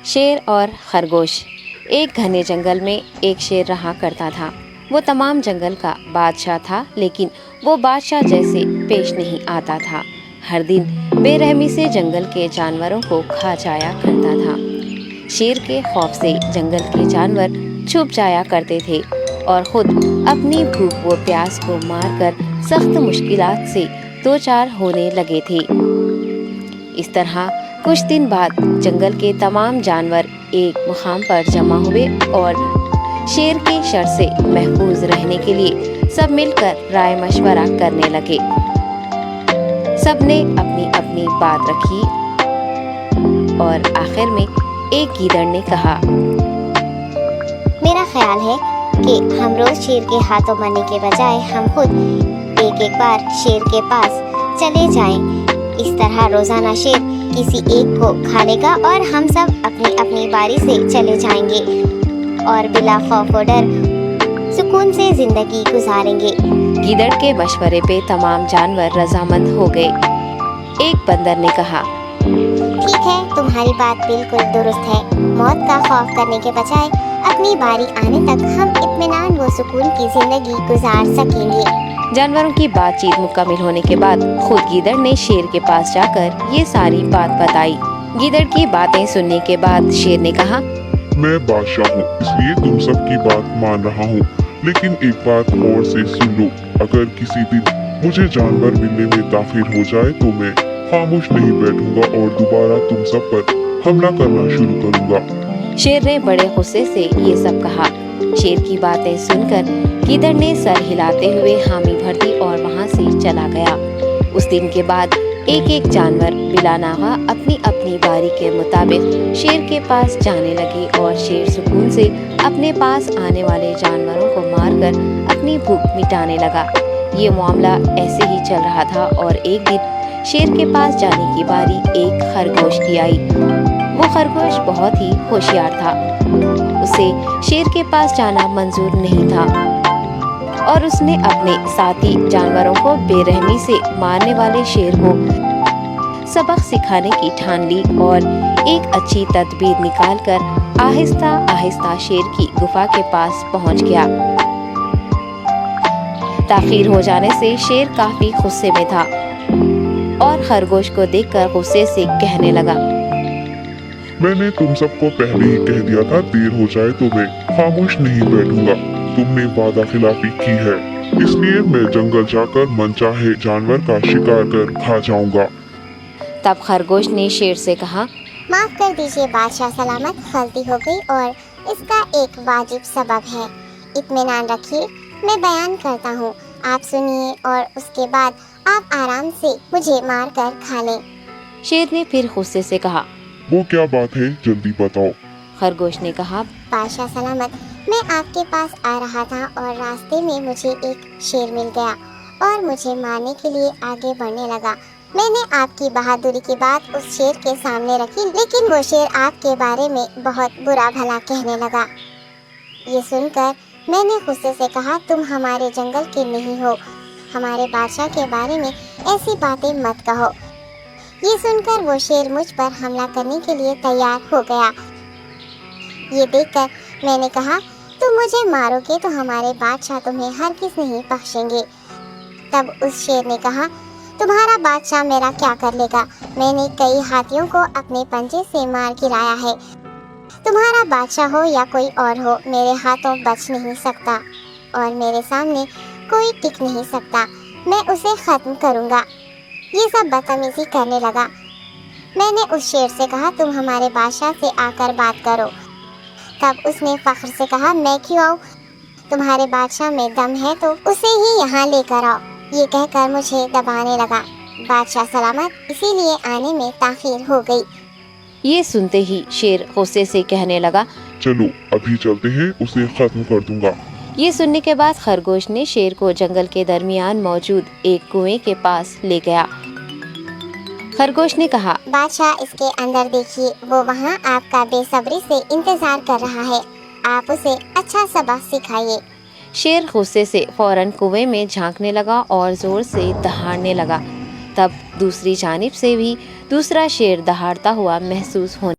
شیر اور خرگوش۔ ایک گھنے جنگل میں ایک شیر رہا کرتا تھا۔ وہ تمام جنگل کا بادشاہ تھا، لیکن وہ بادشاہ جیسے پیش نہیں آتا تھا۔ ہر دن بے رحمی سے جنگل کے جانوروں کو کھا جایا کرتا تھا۔ شیر کے خوف سے جنگل کے جانور چھپ جایا کرتے تھے اور خود اپنی بھوک و پیاس کو مار کر سخت مشکلات سے دوچار ہونے لگے تھے۔ اس طرح کچھ دن بعد جنگل کے تمام جانور ایک مقام پر جمع ہوئے اور شیر کے شر سے محفوظ رہنے کے لیے سب مل کر رائے مشورہ کرنے لگے۔ سب نے اپنی اپنی بات رکھی اور آخر میں ایک گیدڑ نے کہا، میرا خیال ہے کہ ہم روز شیر کے ہاتھوں مرنے کے بجائے ہم خود ایک بار شیر کے پاس چلے جائیں۔ اس طرح روزانہ شیر کسی ایک کو کھا لے گا اور ہم سب اپنی اپنی باری سے چلے جائیں گے اور بلا خوف و ڈر سکون سے زندگی گزاریں گے۔ گیدڑ کے مشورے پہ تمام جانور رضامند ہو گئے۔ ایک بندر نے کہا، ٹھیک ہے، تمہاری بات بالکل درست ہے۔ موت کا خوف کرنے کے بجائے اپنی باری آنے تک ہم اطمینان و سکون کی زندگی گزار سکیں گے۔ جانوروں کی بات چیت مکمل ہونے کے بعد خود گیدڑ نے شیر کے پاس جا کر یہ ساری بات بتائی۔ گیدڑ کی باتیں سننے کے بعد شیر نے کہا، میں بادشاہ ہوں، اس لیے تم سب کی بات مان رہا ہوں، لیکن ایک بات غور سے سن لو۔ اگر کسی دن مجھے جانور ملنے میں تاخیر ہو جائے تو میں خاموش نہیں بیٹھوں گا اور دوبارہ تم سب پر حملہ کرنا شروع کروں گا۔ شیر نے بڑے غصے سے یہ سب کہا۔ شیر کی باتیں سن کر گیدڑ نے سر ہلاتے ہوئے حامی بھر دی اور وہاں سے چلا گیا۔ اس دن کے بعد ایک ایک جانور بلا ناغہ اپنی اپنی باری کے مطابق شیر کے پاس جانے لگے اور شیر سکون سے اپنے پاس آنے والے جانوروں کو مار کر اپنی بھوک مٹانے لگا۔ یہ معاملہ ایسے ہی چل رہا تھا اور ایک دن شیر کے پاس جانے کی باری ایک خرگوش کی آئی۔ وہ خرگوش بہت ہی ہوشیار تھا۔ اسے شیر کے پاس جانا منظور نہیں تھا اور اس نے اپنے ساتھی جانوروں کو بے رحمی سے مارنے والے شیر کو سبق سکھانے کی ٹھان لی اور ایک اچھی تدبیر نکال کر آہستہ آہستہ شیر کی گفا کے پاس پہنچ گیا۔ تاخیر ہو جانے سے شیر کافی غصے میں تھا اور خرگوش کو دیکھ کر غصے سے کہنے لگا، میں نے تم سب کو پہلے ہی کہہ دیا تھا، دیر ہو جائے تو میں خاموش نہیں بیٹھوں گا۔ تم نے وعدہ خلافی کی ہے، اس لیے میں جنگل جا کر من چاہے جانور کا شکار کر کھا جاؤں گا۔ تب خرگوش نے شیر سے کہا، معاف کر دیجیے بادشاہ سلامت، غلطی ہو گئی اور اس کا ایک واجب سبب ہے۔ اطمینان رکھیے، میں بیان کرتا ہوں، آپ سنیے اور اس کے بعد آپ آرام سے مجھے مار کر کھا لیں۔ شیر نے پھر غصے سے کہا، وہ کیا بات ہے، جلدی بتاؤ۔ خرگوش نے کہا، بادشاہ سلامت، میں آپ کے پاس آ رہا تھا اور راستے میں مجھے ایک شیر مل گیا اور مجھے مارنے کے لیے آگے بڑھنے لگا۔ میں نے آپ کی بہادری کی بات اس شیر کے سامنے رکھی، لیکن وہ شیر آپ کے بارے میں بہت برا بھلا کہنے لگا۔ یہ سن کر میں نے غصے سے کہا، تم ہمارے جنگل کے نہیں ہو، ہمارے بادشاہ کے بارے میں ایسی باتیں مت کہو۔ یہ سن کر وہ شیر مجھ پر حملہ کرنے کے لیے تیار ہو گیا۔ یہ دیکھ کر میں نے کہا، تم مجھے مارو گے تو ہمارے بادشاہ تمہیں ہرگز نہیں بخشیں گے۔ تب اس شیر نے کہا، تمہارا بادشاہ میرا کیا کر لے گا؟ میں نے کئی ہاتھیوں کو اپنے پنجے سے مار گرایا ہے۔ تمہارا بادشاہ ہو یا کوئی اور ہو، میرے ہاتھوں بچ نہیں سکتا اور میرے سامنے کوئی ٹک نہیں سکتا۔ میں اسے ختم کروں گا۔ یہ سب بدتمیزی کرنے لگا۔ میں نے اس شیر سے کہا، تم ہمارے بادشاہ سے آ کر بات کرو۔ تب اس نے فخر سے کہا، میں کیوں آؤں؟ تمہارے بادشاہ میں دم ہے تو اسے ہی یہاں لے کر آؤ۔ یہ کہہ کر مجھے دبانے لگا۔ بادشاہ سلامت، اسی لیے آنے میں تاخیر ہو گئی۔ یہ سنتے ہی شیر غصے سے کہنے لگا، چلو ابھی چلتے ہیں، اسے ختم کر دوں گا۔ یہ سننے کے بعد خرگوش نے شیر کو جنگل کے درمیان موجود ایک کنویں کے پاس لے گیا۔ خرگوش نے کہا، بادشاہ اس کے اندر دیکھیے، وہ وہاں آپ کا بے صبری سے انتظار کر رہا ہے، آپ اسے اچھا سبق سکھائیے۔ شیر غصے سے فوراً کنویں میں جھانکنے لگا اور زور سے دہاڑنے لگا۔ تب دوسری جانب سے بھی دوسرا شیر دہاڑتا ہوا محسوس ہونے